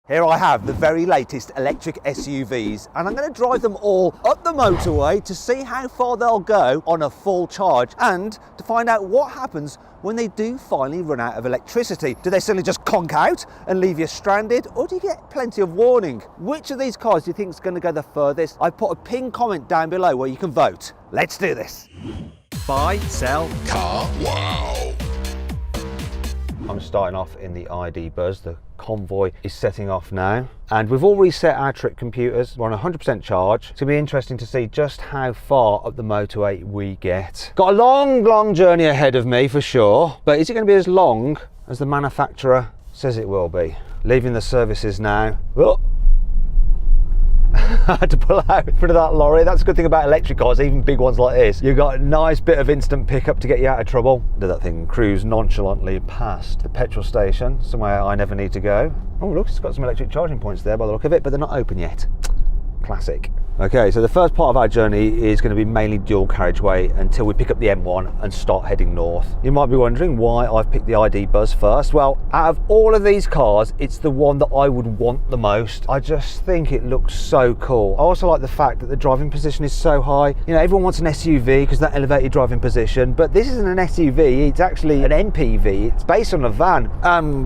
Here I have the very latest electric SUVs, and I'm going to drive them all up the motorway to see how far they'll go on a full charge and to find out what happens when they do finally run out of electricity. Do they suddenly just conk out and leave you stranded, or do you get plenty of warning? Which of these cars do you think is going to go the furthest? I've put a pinned comment down below where you can vote. Let's do this. Buy, sell, carwow. I'm starting off in the ID Buzz. The convoy is setting off now, and we've all reset our trip computers. We're on 100% charge. It's gonna be interesting to see just how far up the motorway we get. Got a long journey ahead of me for sure, but is it gonna be as long as the manufacturer says it will be? Leaving the services now. Oh. I had to pull out in front of that lorry. That's a good thing about electric cars, even big ones like this. You've got a nice bit of instant pickup to get you out of trouble. Did that thing cruise nonchalantly past the petrol station, somewhere I never need to go. Oh look, it's got some electric charging points there by the look of it, but they're not open yet. Classic. Okay, so the first part of our journey is going to be mainly dual carriageway until we pick up the M1 and start heading north. You might be wondering why I've picked the ID Buzz first. Well, out of all of these cars, it's the one that I would want the most. I just think it looks so cool. I also like the fact that the driving position is so high. You know, everyone wants an SUV because of that elevated driving position, but this isn't an SUV, it's actually an MPV. It's based on a van.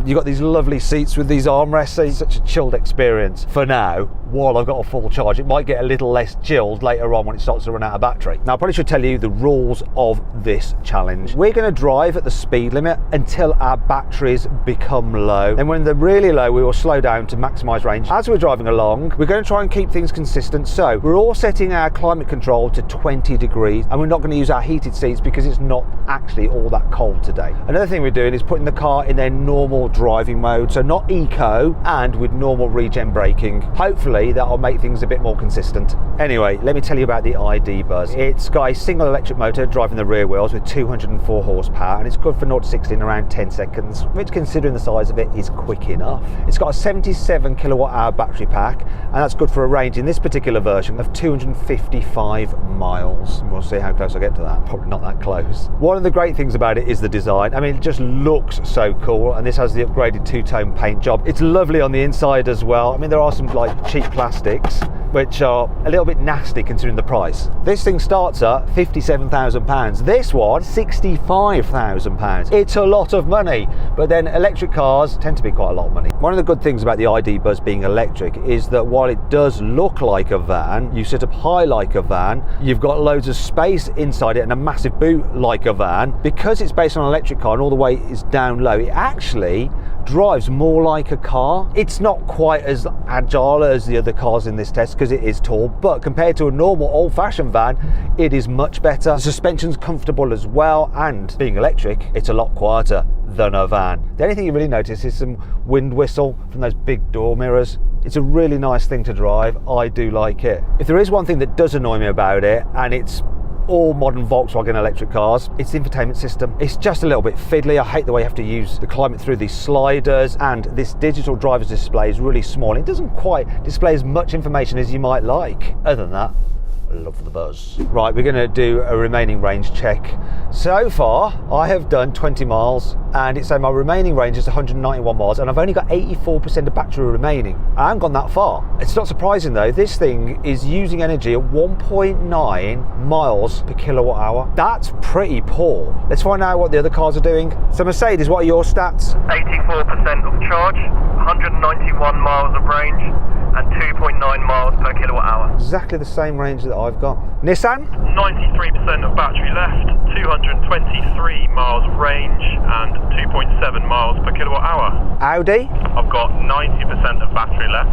You've got these lovely seats with these armrests, so it's such a chilled experience. For now, while I've got a full charge, it might get a little less chilled later on when it starts to run out of battery. Now I probably should tell you the rules of this challenge. We're going to drive at the speed limit until our batteries become low, and when they're really low we will slow down to maximise range. As we're driving along, we're going to try and keep things consistent, so we're all setting our climate control to 20 degrees, and we're not going to use our heated seats because it's not actually all that cold today. Another thing we're doing is putting the car in their normal driving mode, so not eco, and with normal regen braking. Hopefully that'll make things a bit more consistent. Anyway, let me tell you about the ID Buzz. It's got a single electric motor driving the rear wheels with 204 horsepower, and it's good for 0 to 60 in around 10 seconds, which considering the size of it is quick enough. It's got a 77 kilowatt hour battery pack, and that's good for a range in this particular version of 255 miles. We'll see how close I get to that. Probably not that close. One of the great things about it is the design. I mean, it just looks so cool, and this has the upgraded two-tone paint job. It's lovely on the inside as well. I mean, there are some like cheap plastics which are a little bit nasty considering the price. This thing starts at £57,000. This one, £65,000. It's a lot of money, but then electric cars tend to be quite a lot of money. One of the good things about the ID Buzz being electric is that while it does look like a van, you sit up high like a van, you've got loads of space inside it and a massive boot like a van. Because it's based on an electric car and all the weight is down low, it actually drives more like a car. It's not quite as agile as the other cars in this test because it is tall, but compared to a normal old-fashioned van, it is much better. The suspension's comfortable as well, and being electric, it's a lot quieter than a van. The only thing you really notice is some wind whistle from those big door mirrors. It's a really nice thing to drive. I do like it. If there is one thing that does annoy me about it, and it's all modern Volkswagen electric cars, it's the infotainment system. It's just a little bit fiddly. I hate the way you have to use the climate through these sliders, and this digital driver's display is really small. It doesn't quite display as much information as you might like. Other than that, I love the Buzz. Right, we're going to do a remaining range check. So far, I have done 20 miles, and it's saying my remaining range is 191 miles, and I've only got 84% of battery remaining. I haven't gone that far. It's not surprising though, this thing is using energy at 1.9 miles per kilowatt hour. That's pretty poor. Let's find out what the other cars are doing. So Mercedes, what are your stats? 84% of charge, 191 miles of range, and 2.9 miles per kilowatt hour. Exactly the same range that I've got. Nissan? 93% of battery left, 223 miles of range, and 2.7 miles per kilowatt hour. Audi? I've got 90% of battery left,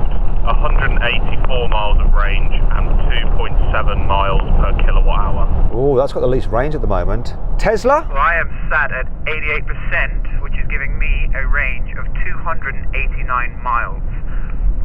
184 miles of range, and 2.7 miles per kilowatt hour. Oh, that's got the least range at the moment. Tesla? Well, I am sat at 88%, which is giving me a range of 289 miles.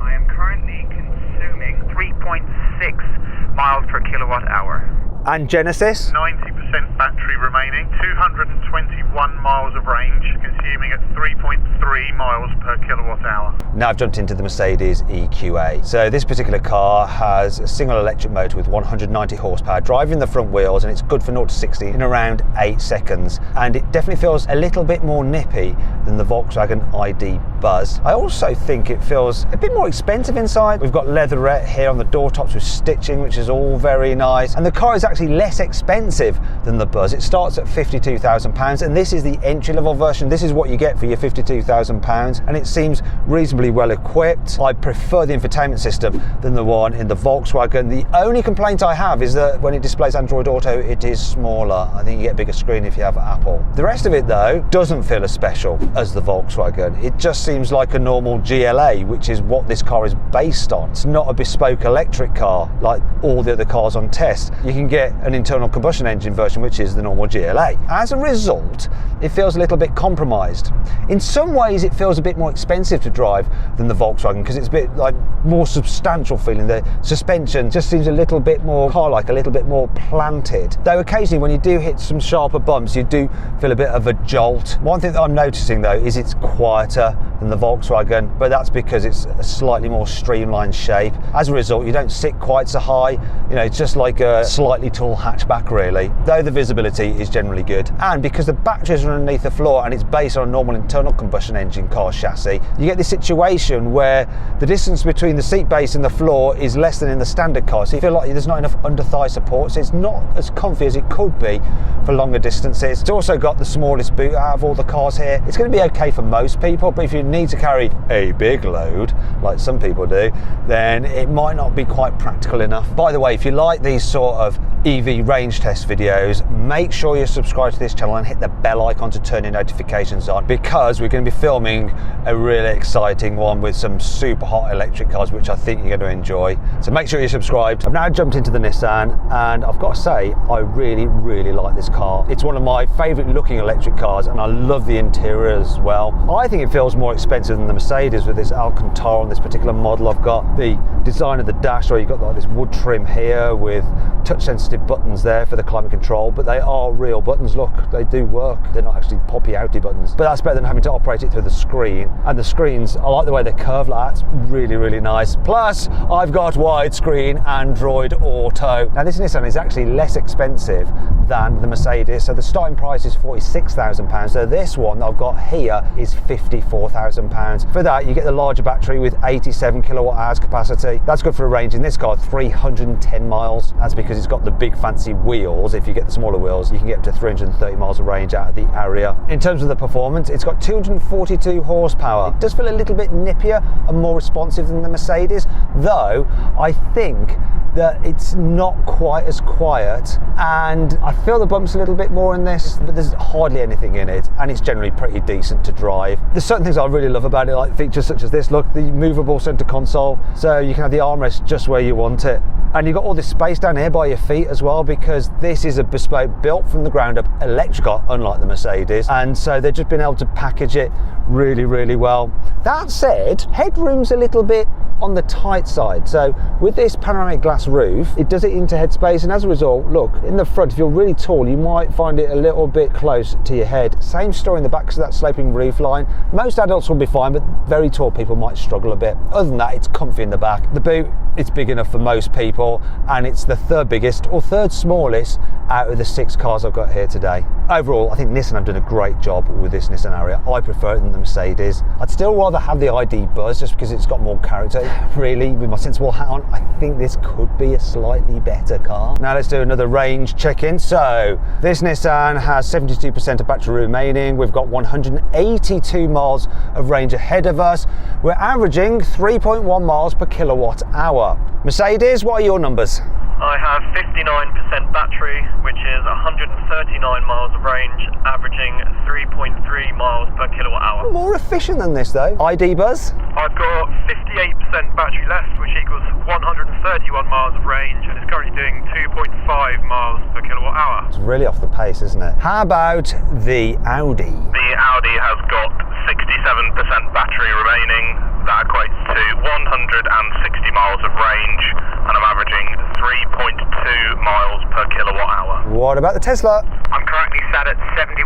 I am currently consuming 3.6 miles per kilowatt hour. And Genesis? 90% battery remaining, 221 miles of range, consuming at 3.3 miles per kilowatt hour. Now I've jumped into the Mercedes EQA. So this particular car has a single electric motor with 190 horsepower, driving the front wheels, and it's good for 0 to 60 in around 8 seconds. And it definitely feels a little bit more nippy than the Volkswagen ID Buzz. I also think it feels a bit more expensive inside. We've got leatherette here on the door tops with stitching, which is all very nice. And the car is actually less expensive than the Buzz. It starts at £52,000, and this is the entry-level version. This is what you get for your £52,000, and it seems reasonably well equipped. I prefer the infotainment system than the one in the Volkswagen. The only complaint I have is that when it displays Android Auto, it is smaller. I think you get a bigger screen if you have Apple. The rest of it, though, doesn't feel as special as the Volkswagen. It just seems like a normal GLA, which is what this car is based on. It's not a bespoke electric car like all the other cars on test. You can get an internal combustion engine version, which is the normal GLA. As a result, it feels a little bit compromised. In some ways, it feels a bit more expensive to drive than the Volkswagen because it's a bit like more substantial feeling. The suspension just seems a little bit more car-like, a little bit more planted. Though occasionally when you do hit some sharper bumps, you do feel a bit of a jolt. One thing that I'm noticing though is it's quieter than the Volkswagen, but that's because it's a slightly more streamlined shape. As a result, you don't sit quite so high. You know, it's just like a slightly tall hatchback really, though the visibility is generally good. And because the batteries are underneath the floor and it's based on a normal internal combustion engine car chassis, you get this situation where the distance between the seat base and the floor is less than in the standard car, so you feel like there's not enough under-thigh support, so it's not as comfy as it could be for longer distances. It's also got the smallest boot out of all the cars here. It's going to be okay for most people, but if you need to carry a big load, like some people do, then it might not be quite practical enough. By the way, if you like these sort of EV range test videos, make sure you're subscribed to this channel and hit the bell icon to turn your notifications on, because we're going to be filming a really exciting one with some super hot electric cars, which I think you're going to enjoy. So make sure you're subscribed. I've now jumped into the Nissan, and I've got to say, I really, really like this car. It's one of my favourite looking electric cars, and I love the interior as well. I think it feels more expensive than the Mercedes with this Alcantara on this particular model. I've got the design of the dash, where you've got like this wood trim here with touch sensitive buttons there for the climate control, but they are real buttons. Look, they do work. They're not actually poppy outy buttons, but that's better than having to operate it through the screen. And the screens, I like the way they're curved like that. It's really, really nice. Plus, I've got widescreen Android Auto. Now this Nissan is actually less expensive than the Mercedes, so the starting price is £46,000. So this one that I've got here is £54,000. For that, you get the larger battery with 87 kilowatt hours capacity. That's good for a range in this car, 310 miles. That's because it's got the big fancy wheels. If you get the smaller wheels, you can get up to 330 miles of range out of the area. In terms of the performance, it's got 242 horsepower. It does feel a little bit nippier and more responsive than the Mercedes, though I think that it's not quite as quiet, and I feel the bumps a little bit more in this, but there's hardly anything in it, and it's generally pretty decent to drive. There's certain things I really love about it, like features such as this. Look, the movable center console, so you can have the armrest just where you want it. And you've got all this space down here by your feet as well, because this is a bespoke, built from the ground up electric car, unlike the Mercedes, and so they've just been able to package it really, really well. That said, headroom's a little bit on the tight side, so with this panoramic glass roof, it does it into headspace, and as a result, look, in the front, if you're really tall, you might find it a little bit close to your head. Same story in the back because of that sloping roof line. Most adults will be fine, but very tall people might struggle a bit. Other than that, it's comfy in the back. The boot, it's big enough for most people, and it's the third biggest or third smallest out of the 6 cars I've got here today. Overall, I think Nissan have done a great job with this Nissan Ariya. I prefer it than the Mercedes. I'd still rather have the ID Buzz just because it's got more character. Really, with my sensible hat on, I think this could be a slightly better car. Now let's do another range check-in. So this Nissan has 72% of battery remaining. We've got 182 miles of range ahead of us. We're averaging 3.1 miles per kilowatt hour. Mercedes, what are your numbers? I have 59% battery, which is 139 miles of range, averaging 3.3 miles per kilowatt hour. More efficient than this though. ID Buzz? I've got 58% battery left, which equals 131 miles of range, and it's currently doing 2.5 miles per kilowatt hour. It's really off the pace, isn't it? How about the Audi? The Audi has got 67% battery remaining. That equates to 160 miles of range, and I'm averaging 3.2 miles per kilowatt hour. What about the Tesla? I'm currently sat at 71%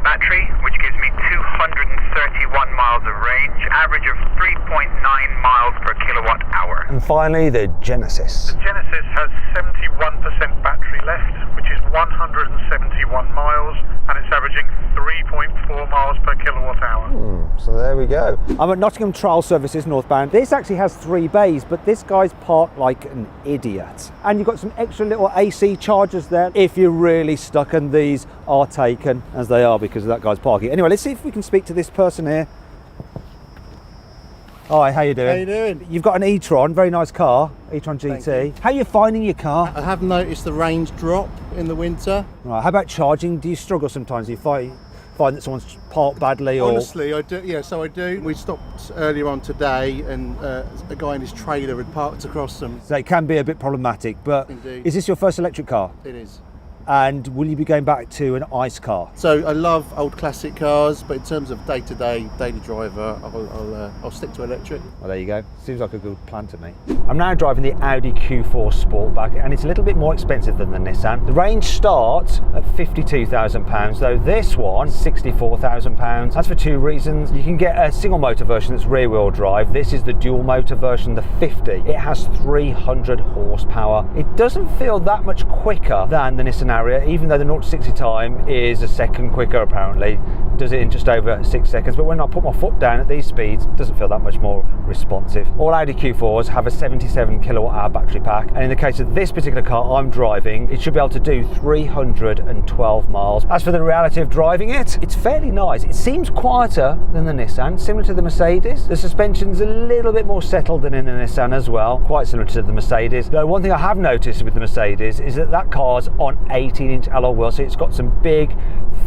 battery, which gives me 231 miles of range, average of 3.9 miles per kilowatt hour. And finally, the Genesis. The Genesis has 71% battery left, which is 171 miles, and it's averaging 3.4 miles per kilowatt hour. So there we go. I'm at Nottingham Trial Services northbound. This actually has 3 bays, but this guy's parked like an idiot. And you've got some extra little AC chargers there if you're really stuck, and these are taken as they are because of that guy's parking. Anyway, let's see if we can speak to this person here. Hi, how you doing? How you doing? You've got an e-tron, very nice car, e-tron GT. How are you finding your car? I have noticed the range drop in the winter. Right, how about charging? Do you struggle sometimes? Do you find that someone's parked badly? Or Honestly, I do. Yeah, so I do. We stopped earlier on today, and a guy in his trailer had parked across them. So it can be a bit problematic, but Indeed. Is this your first electric car? It is. And will you be going back to an ICE car? So I love old classic cars, but in terms of day-to-day, daily driver, I'll stick to electric. Well, there you go. Seems like a good plan to me. I'm now driving the Audi Q4 Sportback, and it's a little bit more expensive than the Nissan. The range starts at £52,000, though this one, £64,000. That's for 2 reasons. You can get a single motor version that's rear-wheel drive. This is the dual motor version, the 50. It has 300 horsepower. It doesn't feel that much quicker than the Nissan Ariya, even though the 0 to 60 time is a second quicker apparently. Does it in just over 6 seconds, but when I put my foot down at these speeds, it doesn't feel that much more responsive. All Audi Q4s have a 77 kilowatt hour battery pack, and in the case of this particular car I'm driving, it should be able to do 312 miles. As for the reality of driving it, it's fairly nice. It seems quieter than the Nissan, similar to the Mercedes. The suspension's a little bit more settled than in the Nissan as well, quite similar to the Mercedes. Though one thing I have noticed with the Mercedes is that car's on 18-inch alloy wheels, so it's got some big,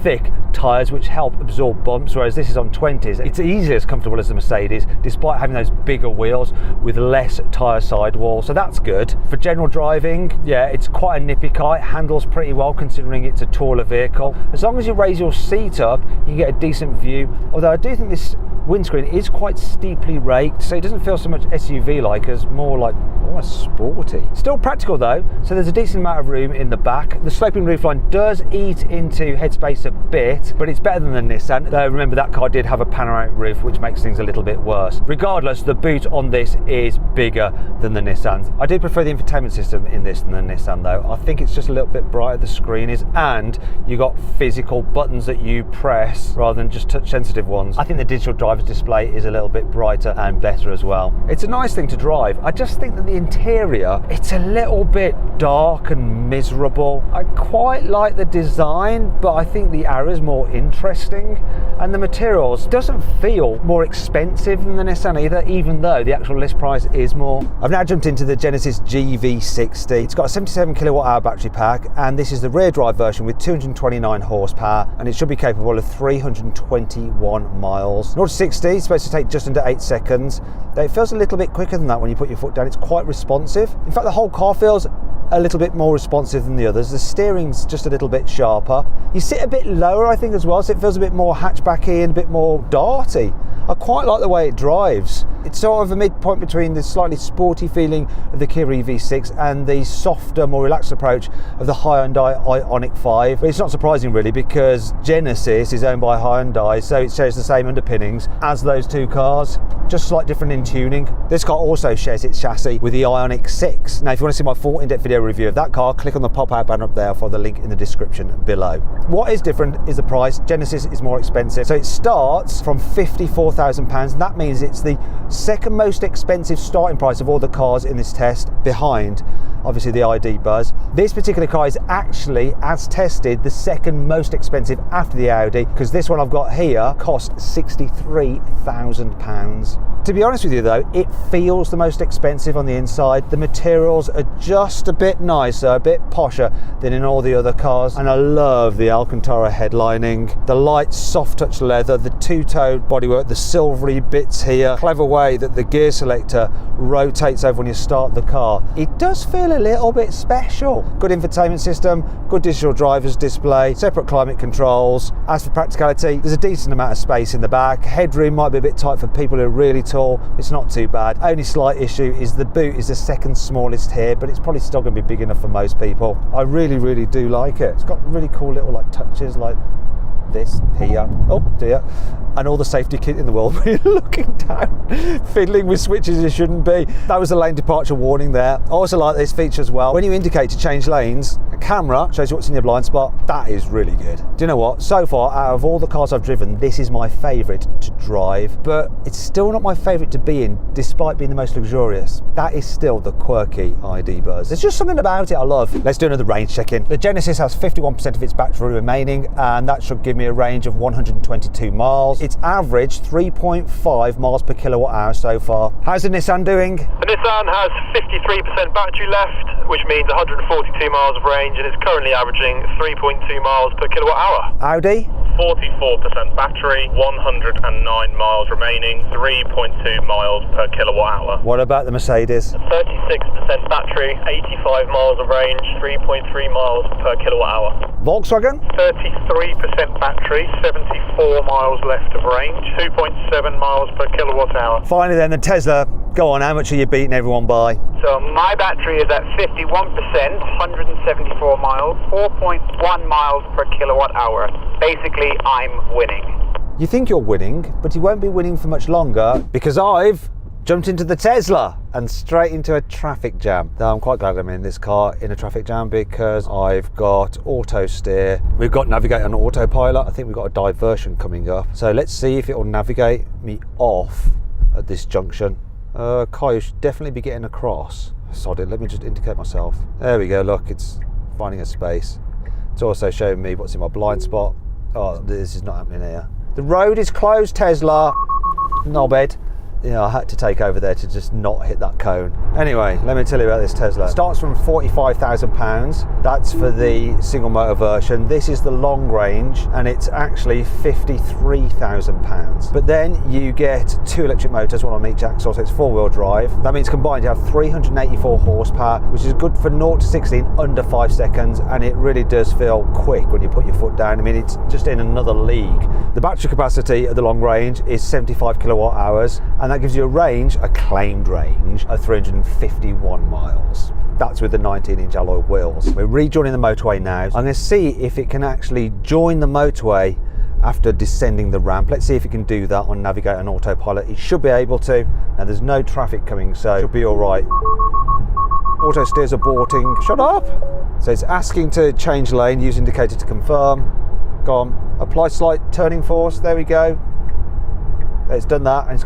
thick tyres which help absorb bumps, whereas this is on 20s. It's easily as comfortable as the Mercedes, despite having those bigger wheels with less tyre sidewall, so that's good. For general driving, yeah, it's quite a nippy car. It handles pretty well considering it's a taller vehicle. As long as you raise your seat up, you can get a decent view, although I do think this windscreen is quite steeply raked, so it doesn't feel so much SUV-like as more like almost sporty. Still practical though, so there's a decent amount of room in the back. The sloping roofline does eat into headspace a bit, but it's better than the Nissan, though remember that car did have a panoramic roof, which makes things a little bit worse. Regardless, the boot on this is bigger than the Nissan's. I do prefer the infotainment system in this than the Nissan though. I think it's just a little bit brighter, the screen is, and you got physical buttons that you press rather than just touch sensitive ones. I think the digital driver's display is a little bit brighter and better as well. It's a nice thing to drive. I just think that the interior, it's a little bit dark and miserable. I quite like the design, but I think the Ariya is more interesting, and the materials doesn't feel more expensive than the Nissan either, even though the actual list price is more. I've now jumped into the Genesis GV60. It's got a 77 kilowatt hour battery pack, and this is the rear drive version with 229 horsepower, and it should be capable of 321 miles. 0 to 60 is supposed to take just under 8 seconds. It feels a little bit quicker than that when you put your foot down. It's quite responsive. In fact, the whole car feels a little bit more responsive than the others. The steering's just a little bit sharper. You sit a bit lower, I think, as well, so it feels a bit more hatchbacky and a bit more darty. I quite like the way it drives. It's sort of a midpoint between the slightly sporty feeling of the Kia EV6 and the softer, more relaxed approach of the Hyundai Ioniq 5. But it's not surprising really, because Genesis is owned by Hyundai, so it shares the same underpinnings as those two cars, just slightly different in tuning. This car also shares its chassis with the Ioniq 6. Now if you want to see my full in-depth video review of that car, click on the pop-out banner up there for the link in the description below. What is different is the price. Genesis is more expensive, so it starts from £54,000. That means it's the second most expensive starting price of all the cars in this test, behind obviously the ID Buzz. This particular car is actually, as tested, the second most expensive after the Audi, because this one I've got here cost £63,000. To be honest with you though, it feels the most expensive on the inside. The materials are just a bit nicer, a bit posher than in all the other cars, and I love the Alcantara headlining, the light soft touch leather, the two-tone bodywork, the silvery bits here, clever way that the gear selector rotates over when you start the car. It does feel a little bit special. Good infotainment system, good digital driver's display, separate climate controls. As for practicality, there's a decent amount of space in the back. Headroom might be a bit tight for people who are really tall all. It's not too bad. Only slight issue is the boot is the second smallest here, but it's probably still going to be big enough for most people. I really do like it. It's got really cool little like touches like this here, oh dear, and all the safety kit in the world when you're looking down, fiddling with switches you shouldn't be. That was a lane departure warning there. I also like this feature as well. When you indicate to change lanes, a camera shows you what's in your blind spot. That is really good. Do you know what? So far, out of all the cars I've driven, this is my favourite to drive, but it's still not my favourite to be in, despite being the most luxurious. That is still the quirky ID buzz. There's just something about it I love. Let's do another range check-in. The Genesis has 51% of its battery remaining, and that should give me a range of 122 miles. It's averaged 3.5 miles per kilowatt hour so far. How's the Nissan doing? The Nissan has 53% battery left, which means 142 miles of range, and it's currently averaging 3.2 miles per kilowatt hour. Audi? 44% battery, 109 miles remaining, 3.2 miles per kilowatt hour. What about the Mercedes? 36% battery, 85 miles of range, 3.3 miles per kilowatt hour. Volkswagen? 33% battery, 74 miles left of range, 2.7 miles per kilowatt hour. Finally then, the Tesla. Go on, how much are you beating everyone by? So my battery is at 51%, 174 miles, 4.1 miles per kilowatt hour. Basically, I'm winning. You think you're winning, but you won't be winning for much longer because I've jumped into the Tesla and straight into a traffic jam. Now, I'm quite glad I'm in this car in a traffic jam because I've got auto steer. We've got navigate on autopilot. I think we've got a diversion coming up. So let's see if it will navigate me off at this junction. Kai, you should definitely be getting across. Sod it, let me just indicate myself. There we go, look, it's finding a space. It's also showing me what's in my blind spot. Oh, this is not happening here. The road is closed, Tesla. Knobhead. You know, I had to take over there to just not hit that cone. Anyway, let me tell you about this Tesla. It starts from £45,000. That's for the single motor version. This is the long range, and it's actually £53,000. But then you get two electric motors, one on each axle, so it's four-wheel drive. That means combined you have 384 horsepower, which is good for 0 to 60 in under 5 seconds, and it really does feel quick when you put your foot down. I mean, it's just in another league. The battery capacity of the long range is 75 kilowatt hours, and that gives you a range, a claimed range, of 351 miles. That's with the 19-inch alloy wheels. We're rejoining the motorway now. I'm going to see if it can actually join the motorway after descending the ramp. Let's see if it can do that on Navigate and Autopilot. It should be able to. Now, there's no traffic coming, so it should be all right. Auto steer's aborting. Shut up! So it's asking to change lane. Use indicator to confirm. Go on. Apply slight turning force. There we go. It's done that, and it's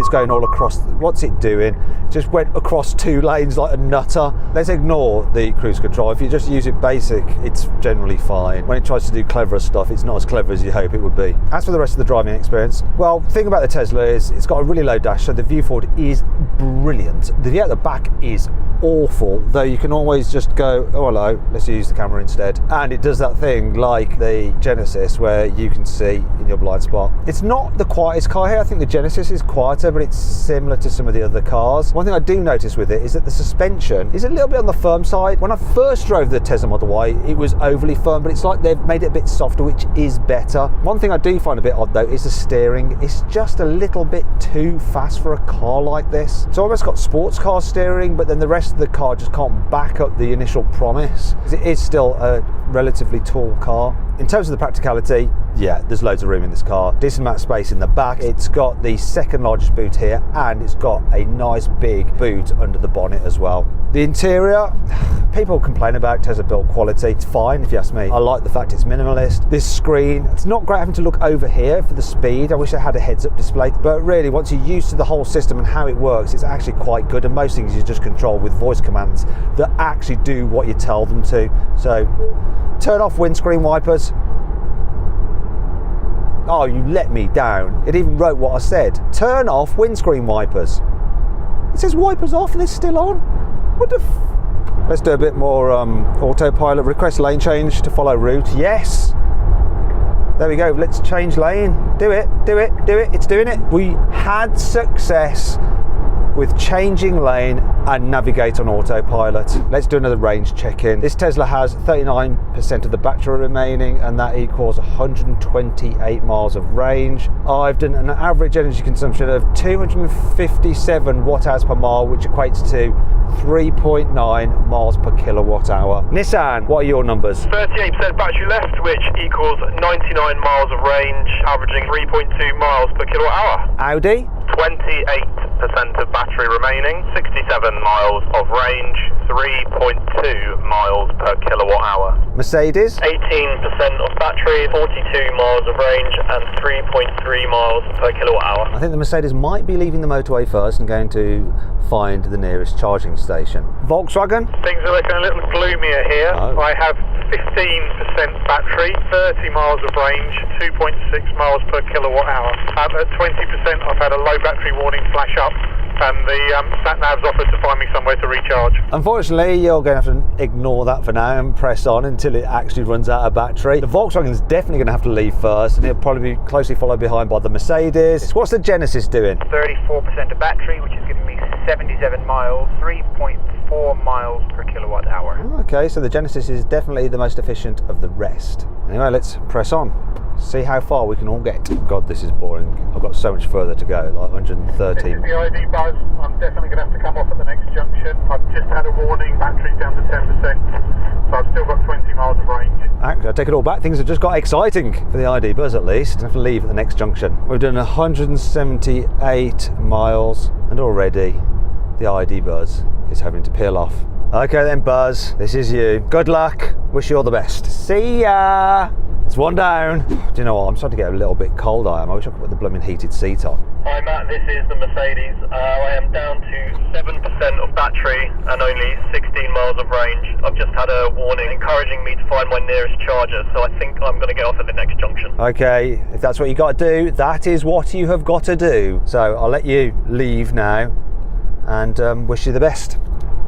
going all across. What's it doing? It just went across 2 lanes like a nutter. Let's ignore the cruise control. If you just use it basic, it's generally fine. When it tries to do cleverer stuff, it's not as clever as you hope it would be. As for the rest of the driving experience, well, the thing about the Tesla is it's got a really low dash, so the view forward is brilliant. The view at the back is awful, though you can always just go, oh hello, let's use the camera instead. And it does that thing like the Genesis where you can see in your blind spot. It's not the quietest car here. I think the Genesis is quieter, but it's similar to some of the other cars. One thing I do notice with it is that the suspension is a little bit on the firm side. When I first drove the Tesla Model Y, it was overly firm, but it's like they've made it a bit softer, which is better. One thing I do find a bit odd though is the steering. It's just a little bit too fast for a car like this. It's almost got sports car steering, but then the rest of the car just can't back up the initial promise, because it is still a relatively tall car. In terms of the practicality, yeah, there's loads of room in this car. Decent amount of space in the back. It's got the second largest boot here, and it's got a nice big boot under the bonnet as well. The interior, people complain about Tesla build quality. It's fine if you ask me. I like the fact it's minimalist. This screen, it's not great having to look over here for the speed. I wish I had a heads-up display, but really once you're used to the whole system and how it works, it's actually quite good, and most things you just control with voice commands that actually do what you tell them to. So turn off windscreen wipers. Oh, you let me down. It even wrote what I said. Turn off windscreen wipers. It says wipers off and it's still on. What the f... Let's do a bit more autopilot. Request lane change to follow route. Yes. There we go. Let's change lane. Do it, do it, do it. It's doing it. We had success with changing lane and navigate on autopilot. Let's do another range check-in. This Tesla has 39% of the battery remaining, and that equals 128 miles of range. I've done an average energy consumption of 257 watt-hours per mile, which equates to 3.9 miles per kilowatt hour. Nissan, what are your numbers? 38% battery left, which equals 99 miles of range, averaging 3.2 miles per kilowatt hour. Audi? 28% of battery remaining, 67 miles of range, 3.2 miles per kilowatt hour. Mercedes? 18% of battery, 42 miles of range, and 3.3 miles per kilowatt hour. I think the Mercedes might be leaving the motorway first and going to find the nearest charging station. Volkswagen? Things are looking a little gloomier here. Oh. I have 15% battery, 30 miles of range, 2.6 miles per kilowatt hour. At 20%, I've had a low battery warning flash up, and the sat-nav's offered to find me somewhere to recharge. Unfortunately, you're going to have to ignore that for now and press on until it actually runs out of battery. The Volkswagen's definitely going to have to leave first, and it'll probably be closely followed behind by the Mercedes. What's the Genesis doing? 34% of battery, which is giving me 77 miles, 3.4 miles per kilowatt hour. Okay, so the Genesis is definitely the most efficient of the rest. Anyway, let's press on. See how far we can all get. God, this is boring. I've got so much further to go, like 113. This is the ID buzz. I'm definitely going to have to come off at the next junction. I've just had a warning, battery's down to 10%, so I've still got 20 miles of range. Actually, I take it all back. Things have just got exciting for the ID buzz at least. I have to leave at the next junction. We've done 178 miles, and already the ID buzz is having to peel off. Okay then, Buzz, this is you. Good luck. Wish you all the best. See ya. It's one down. Do you know what? I'm starting to get a little bit cold. I wish I could put the blooming heated seat on. Hi Matt, this is the Mercedes. I am down to 7% of battery and only 16 miles of range. I've just had a warning encouraging me to find my nearest charger, so I think I'm going to get off at the next junction. Okay, if that's what you got to do, that is what you have got to do. So I'll let you leave now and wish you the best.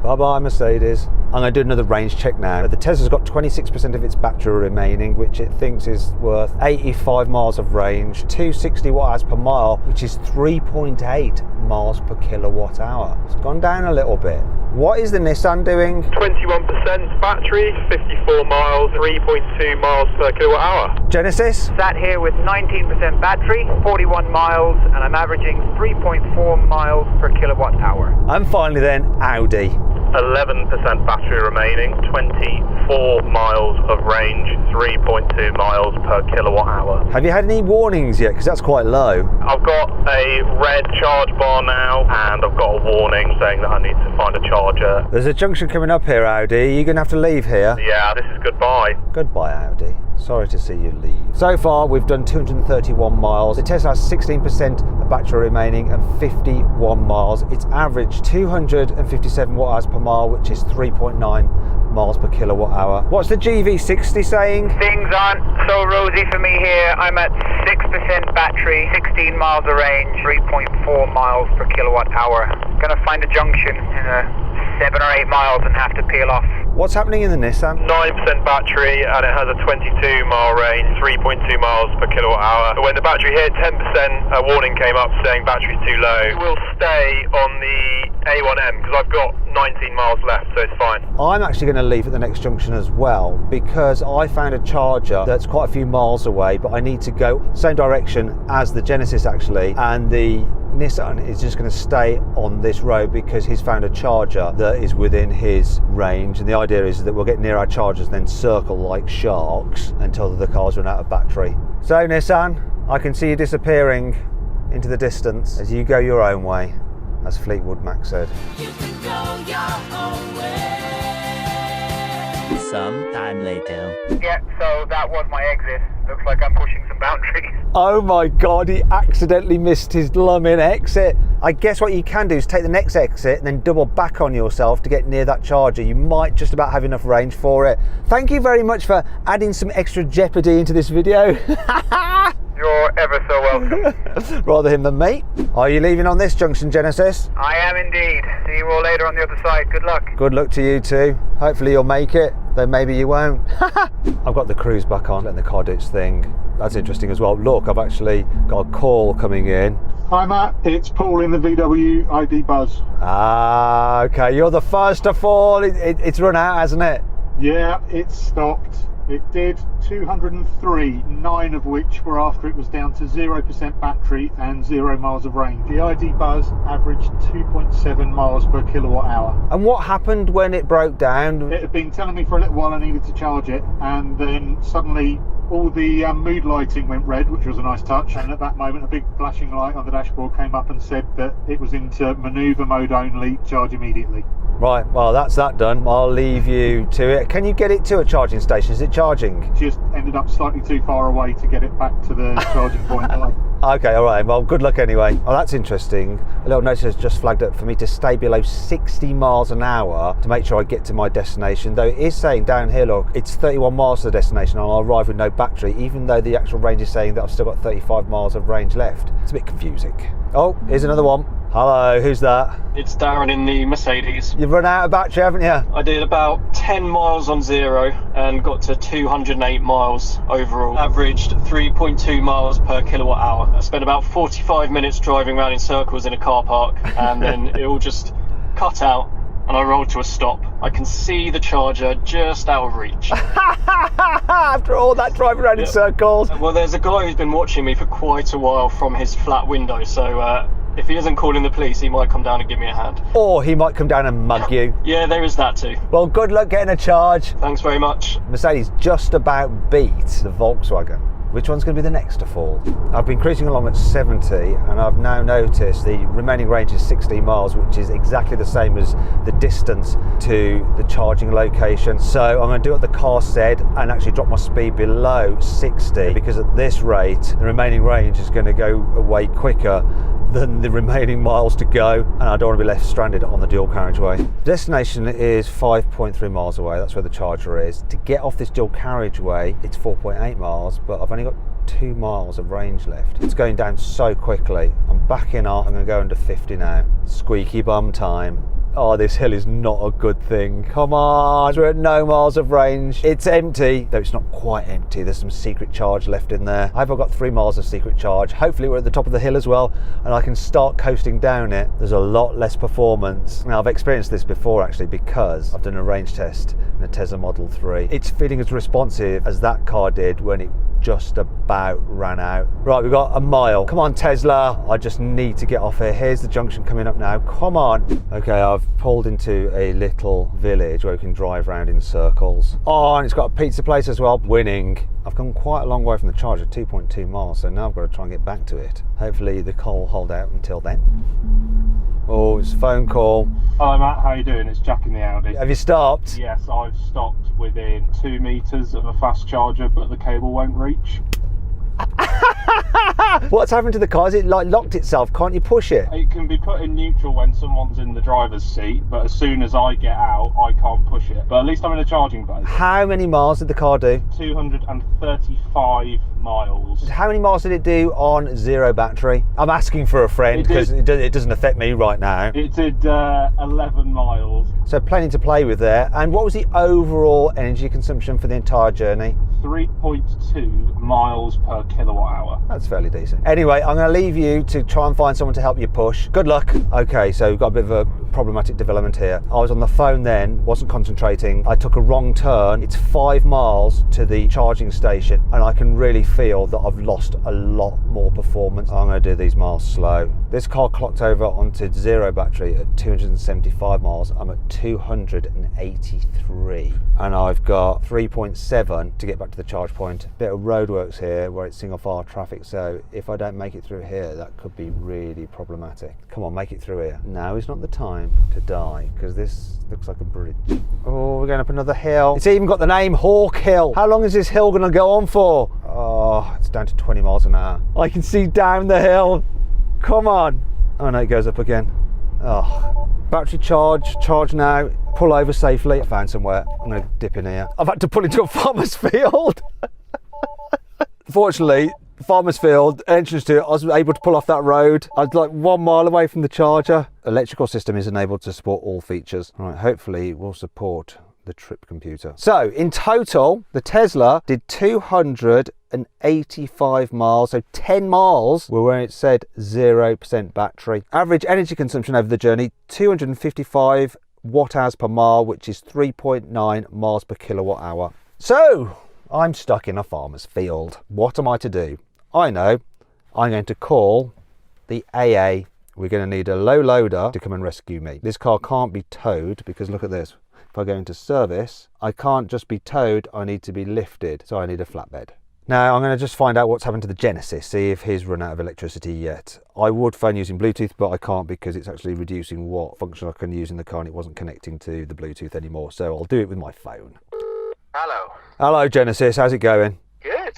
Bye-bye, Mercedes. I'm going to do another range check now. The Tesla's got 26% of its battery remaining, which it thinks is worth 85 miles of range, 260 watt-hours per mile, which is 3.8 miles per kilowatt hour. It's gone down a little bit. What is the Nissan doing? 21% battery, 54 miles, 3.2 miles per kilowatt hour. Genesis? Sat here with 19% battery, 41 miles, and I'm averaging 3.4 miles per kilowatt hour. And finally then, Audi. 11% battery remaining, 24 miles of range, 3.2 miles per kilowatt hour. Have you had any warnings yet? Because that's quite low. I've got a red charge bar now, and I've got a warning saying that I need to find a charger. There's a junction coming up here, Audi. You're going to have to leave here. Yeah, this is goodbye. Goodbye, Audi. Sorry to see you leave. So far, we've done 231 miles. The Tesla has 16% of battery remaining and 51 miles. It's averaged 257 watt-hours per mile, which is 3.9 miles per kilowatt hour. What's the GV60 saying? Things aren't so rosy for me here. I'm at 6% battery, 16 miles of range, 3.4 miles per kilowatt hour. Gonna find a junction in 7 or 8 miles and have to peel off. What's happening in the Nissan? 9% battery, and it has a 22 mile range, 3.2 miles per kilowatt hour. When the battery hit 10%, a warning came up saying battery's too low. We'll stay on the A1M because I've got 19 miles left, so it's fine. I'm actually going to leave at the next junction as well because I found a charger that's quite a few miles away, but I need to go same direction as the Genesis actually, and the Nissan is just going to stay on this road because he's found a charger that is within his range, and the idea is that we'll get near our chargers and then circle like sharks until the cars run out of battery. So Nissan, I can see you disappearing into the distance as you go your own way, as Fleetwood Mac said. You can go your own way. Some time later. Yeah, so that was my exit. Looks like I'm pushing some boundaries. Oh my God, he accidentally missed his blooming exit. I guess what you can do is take the next exit and then double back on yourself to get near that charger. You might just about have enough range for it. Thank you very much for adding some extra jeopardy into this video. You're ever so welcome. Rather him than me. Are you leaving on this junction, Genesis? I am indeed. See you all later on the other side. Good luck. Good luck to you too. Hopefully you'll make it. then maybe you won't. I've got the cruise back on, letting the car do its thing. That's interesting as well. Look, I've actually got a call coming in. Hi Matt, it's Paul in the VW ID Buzz. Ah, okay, you're the first to fall. It's run out, hasn't it? Yeah, it stopped. It did 203, 9 of which were after it was down to 0% battery and 0 miles of range. The ID Buzz averaged 2.7 miles per kilowatt hour. And what happened when it broke down? It had been telling me for a little while I needed to charge it, and then suddenly all the mood lighting went red, which was a nice touch, and at that moment a big flashing light on the dashboard came up and said that it was into manoeuvre mode only, charge immediately. Right, well that's that done. I'll leave you to it. Can you get it to a charging station? Is it charging? Just ended up slightly too far away to get it back to the charging point. Okay, all right, well good luck anyway. Oh, that's interesting. A little notice has just flagged up for me to stay below 60 miles an hour to make sure I get to my destination, though it is saying down here, look, it's 31 miles to the destination and I'll arrive with no battery, even though the actual range is saying that I've still got 35 miles of range left. It's a bit confusing. Oh, here's another one. Hello, who's that? It's Darren in the Mercedes. You've run out of battery, haven't you? I did about 10 miles on zero and got to 208 miles overall. Averaged 3.2 miles per kilowatt hour. I spent about 45 minutes driving around in circles in a car park, and then it all just cut out and I rolled to a stop. I can see the charger just out of reach. After all that driving around in circles. Well, there's a guy who's been watching me for quite a while from his flat window, so if he isn't calling the police, he might come down and give me a hand. Or he might come down and mug you. Yeah, there is that too. Well, good luck getting a charge. Thanks very much. Mercedes just about beat the Volkswagen. Which one's going to be the next to fall? I've been cruising along at 70 and I've now noticed the remaining range is 16 miles, which is exactly the same as the distance to the charging location. So I'm going to do what the car said and actually drop my speed below 60, because at this rate the remaining range is going to go away quicker than the remaining miles to go, and I don't want to be left stranded on the dual carriageway. Destination is 5.3 miles away, that's where the charger is. To get off this dual carriageway, it's 4.8 miles, but I've only got 2 miles of range left. It's going down so quickly. I'm backing off, I'm going to go under 50 now. Squeaky bum time. Oh, this hill is not a good thing. Come on, we're at no miles of range. It's empty, though it's not quite empty. There's some secret charge left in there. I've got 3 miles of secret charge. Hopefully we're at the top of the hill as well, and I can start coasting down it. There's a lot less performance. Now, I've experienced this before actually, because I've done a range test in a Tesla Model 3. It's feeling as responsive as that car did when it just about ran out. Right, we've got a mile. Come on, Tesla. I just need to get off here. Here's the junction coming up now. Come on. Okay, I've pulled into a little village where we can drive around in circles. Oh, and it's got a pizza place as well. Winning. I've come quite a long way from the charger, 2.2 miles, so now I've got to try and get back to it. Hopefully the car will hold out until then. Oh, it's a phone call. Hello Matt, how you doing? It's Jack in the Audi. Have you stopped? Yes, I've stopped within 2 metres of a fast charger, but the cable won't reach. What's happened to the car? Is it like locked itself? Can't you push it? It can be put in neutral when someone's in the driver's seat, but as soon as I get out, I can't push it. But at least I'm in a charging base. How many miles did the car do? 235 miles. How many miles did it do on zero battery? I'm asking for a friend because it doesn't affect me right now. It did 11 miles. So plenty to play with there. And what was the overall energy consumption for the entire journey? 3.2 miles per kilowatt hour. That's fairly decent. Anyway, I'm going to leave you to try and find someone to help you push. Good luck. Okay, so we've got a bit of a problematic development here. I was on the phone then, wasn't concentrating. I took a wrong turn. It's 5 miles to the charging station and I can really feel that I've lost a lot more performance. I'm going to do these miles slow. This car clocked over onto zero battery at 275 miles. I'm at 283 and I've got 3.7 to get back to the charge point. Bit of roadworks here where it's single file traffic, so if I don't make it through here, that could be really problematic. Come on, make it through here. Now is not the time to die, because this looks like a bridge. Oh, we're going up another hill. It's even got the name Hawk Hill. How long is this hill going to go on for? Oh, it's down to 20 miles an hour. I can see down the hill. Come on. Oh no, it goes up again. Oh. Battery charge now. Pull over safely. I found somewhere. I'm going to dip in here. I've had to pull into a farmer's field. Fortunately, farmer's field, entrance to it, I was able to pull off that road. I was like 1 mile away from the charger. Electrical system is enabled to support all features. All right, hopefully it will support the trip computer. So in total, the Tesla did 285 miles, so 10 miles were where it said 0% battery. Average energy consumption over the journey, 255 watt hours per mile, which is 3.9 miles per kilowatt hour. So I'm stuck in a farmer's field. What am I to do? I know. I'm going to call the AA. We're going to need a low loader to come and rescue me. This car can't be towed because look at this. If I go into service, I can't just be towed, I need to be lifted. So I need a flatbed. Now I'm going to just find out what's happened to the Genesis, see if he's run out of electricity yet. I would phone using Bluetooth, but I can't because it's actually reducing what function I can use in the car and it wasn't connecting to the Bluetooth anymore. So I'll do it with my phone. Hello. Hello Genesis, how's it going? Good.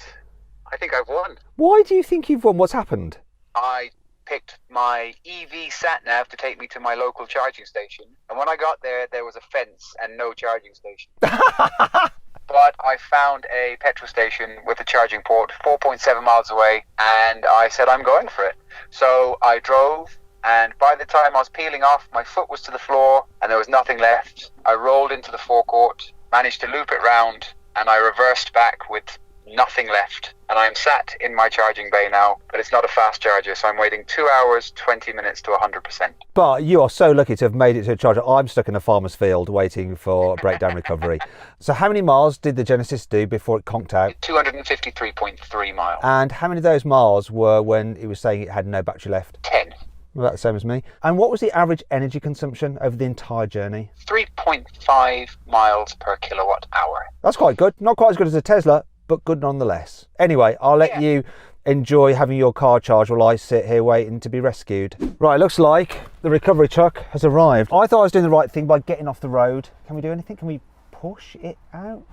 I think I've won. Why do you think you've won? What's happened? I picked my EV sat-nav to take me to my local charging station. And when I got there, there was a fence and no charging station. But I found a petrol station with a charging port 4.7 miles away, and I said, I'm going for it. So I drove, and by the time I was peeling off, my foot was to the floor, and there was nothing left. I rolled into the forecourt, managed to loop it round, and I reversed back with nothing left. And I'm sat in my charging bay now, but it's not a fast charger, so I'm waiting 2 hours, 20 minutes to 100%. But you are so lucky to have made it to a charger. I'm stuck in a farmer's field waiting for breakdown recovery. So how many miles did the Genesis do before it conked out? 253.3 miles. And how many of those miles were when it was saying it had no battery left? 10. About the same as me. And what was the average energy consumption over the entire journey? 3.5 miles per kilowatt hour. That's quite good. Not quite as good as a Tesla, but good nonetheless. Anyway, I'll let you enjoy having your car charged while I sit here waiting to be rescued. Right, looks like the recovery truck has arrived. I thought I was doing the right thing by getting off the road. Can we do anything? Can we push it out?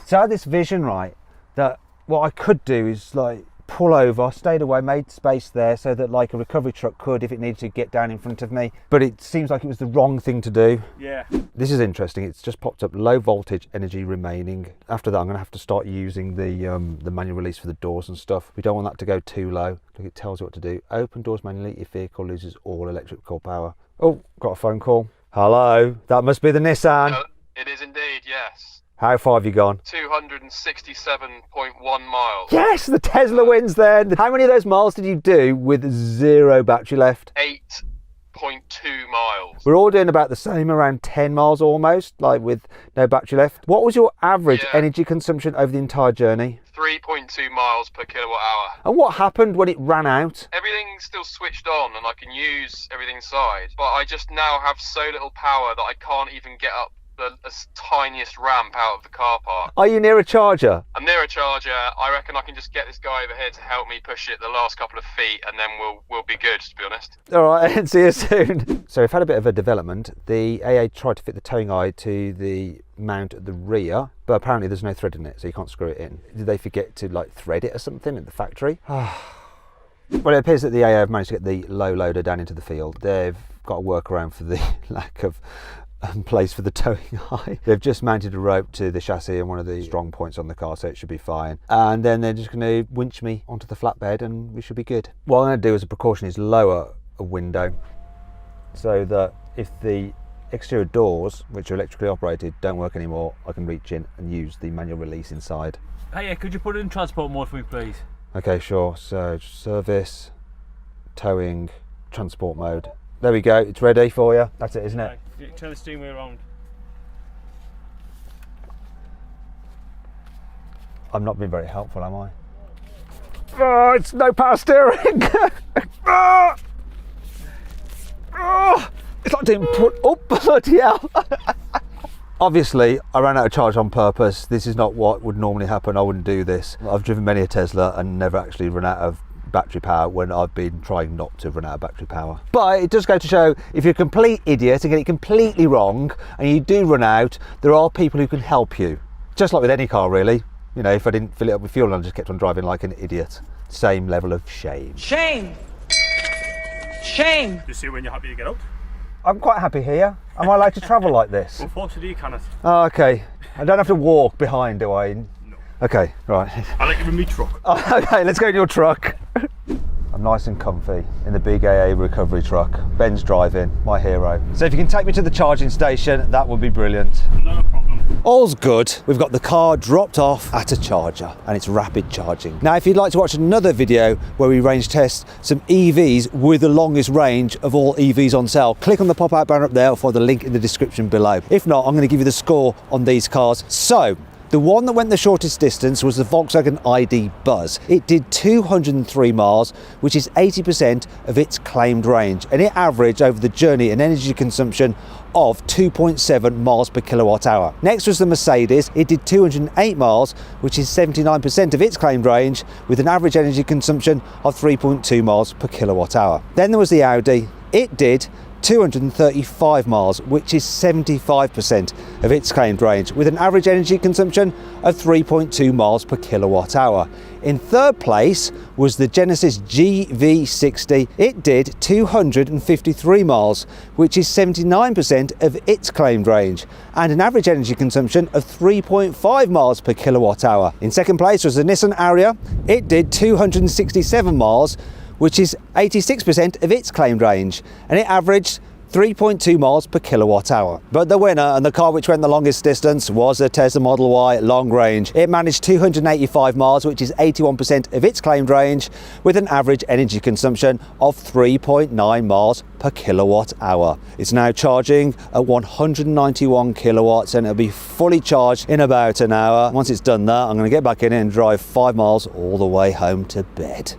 So I had this vision, right, that what I could do is like pull over, stayed away, made space there so that like a recovery truck could, if it needed to, get down in front of me. But it seems like it was the wrong thing to do. Yeah. This is interesting. It's just popped up low voltage energy remaining. After that, I'm going to have to start using the manual release for the doors and stuff. We don't want that to go too low. Look, it tells you what to do. Open doors manually if vehicle loses all electrical power. Oh, got a phone call. Hello, that must be the Nissan. It is indeed, yes. How far have you gone? 267.1 miles. Yes, the Tesla wins then. How many of those miles did you do with zero battery left? 8.2 miles. We're all doing about the same, around 10 miles almost, like with no battery left. What was your average energy consumption over the entire journey? 3.2 miles per kilowatt hour. And what happened when it ran out? Everything's still switched on and I can use everything inside, but I just now have so little power that I can't even get up the tiniest ramp out of the car park. Are you near a charger? I'm near a charger. I reckon I can just get this guy over here to help me push it the last couple of feet and then we'll be good, to be honest. All right, see you soon. So we've had a bit of a development. The AA tried to fit the towing eye to the mount at the rear, but apparently there's no thread in it, so you can't screw it in. Did they forget to like thread it or something at the factory? Well, it appears that the AA have managed to get the low loader down into the field. They've got a workaround for the lack of place for the towing eye. They've just mounted a rope to the chassis and one of the strong points on the car, so it should be fine. And then they're just going to winch me onto the flatbed and we should be good. What I'm going to do as a precaution is lower a window so that if the exterior doors, which are electrically operated, don't work anymore, I can reach in and use the manual release inside. Hey, yeah, could you put it in transport mode for me, please? Okay, sure. So service, towing, transport mode. There we go, it's ready for you. That's it, isn't it? Okay. Turn the steering wheel around. I'm not being very helpful, am I? Oh, it's no power steering. Oh, it's like doing bloody hell. Obviously, I ran out of charge on purpose. This is not what would normally happen. I wouldn't do this. I've driven many a Tesla and never actually run out of battery power when I've been trying not to run out of battery power. But it does go to show, if you're a complete idiot and get it completely wrong and you do run out, there are people who can help you. Just like with any car, really. You know, if I didn't fill it up with fuel and I just kept on driving like an idiot. Same level of shame. Shame! Shame! Just see when you're happy to get out. I'm quite happy here. Am I allowed to travel like this? Unfortunately, you cannot. Oh, okay. I don't have to walk behind, do I? No. Okay, right. I like you in my truck. Okay, let's go in your truck. I'm nice and comfy in the big AA recovery truck. Ben's driving, my hero. So if you can take me to the charging station, that would be brilliant. Not a problem. All's good. We've got the car dropped off at a charger and it's rapid charging. Now, if you'd like to watch another video where we range test some EVs with the longest range of all EVs on sale, click on the pop-out banner up there or find the link in the description below. If not, I'm going to give you the score on these cars. So, the one that went the shortest distance was the Volkswagen ID Buzz. It did 203 miles, which is 80% of its claimed range, and it averaged over the journey an energy consumption of 2.7 miles per kilowatt hour. Next was the Mercedes. It did 208 miles, which is 79% of its claimed range, with an average energy consumption of 3.2 miles per kilowatt hour. Then there was the Audi. It did 235 miles, which is 75% of its claimed range, with an average energy consumption of 3.2 miles per kilowatt hour. In third place was the Genesis GV60. It did 253 miles, which is 79% of its claimed range, and an average energy consumption of 3.5 miles per kilowatt hour. In second place was the Nissan Ariya. It did 267 miles, which is 86% of its claimed range, and it averaged 3.2 miles per kilowatt hour. But the winner and the car which went the longest distance was the Tesla Model Y long range. It managed 285 miles, which is 81% of its claimed range, with an average energy consumption of 3.9 miles per kilowatt hour. It's now charging at 191 kilowatts and it'll be fully charged in about an hour. Once it's done that, I'm going to get back in it and drive 5 miles all the way home to bed.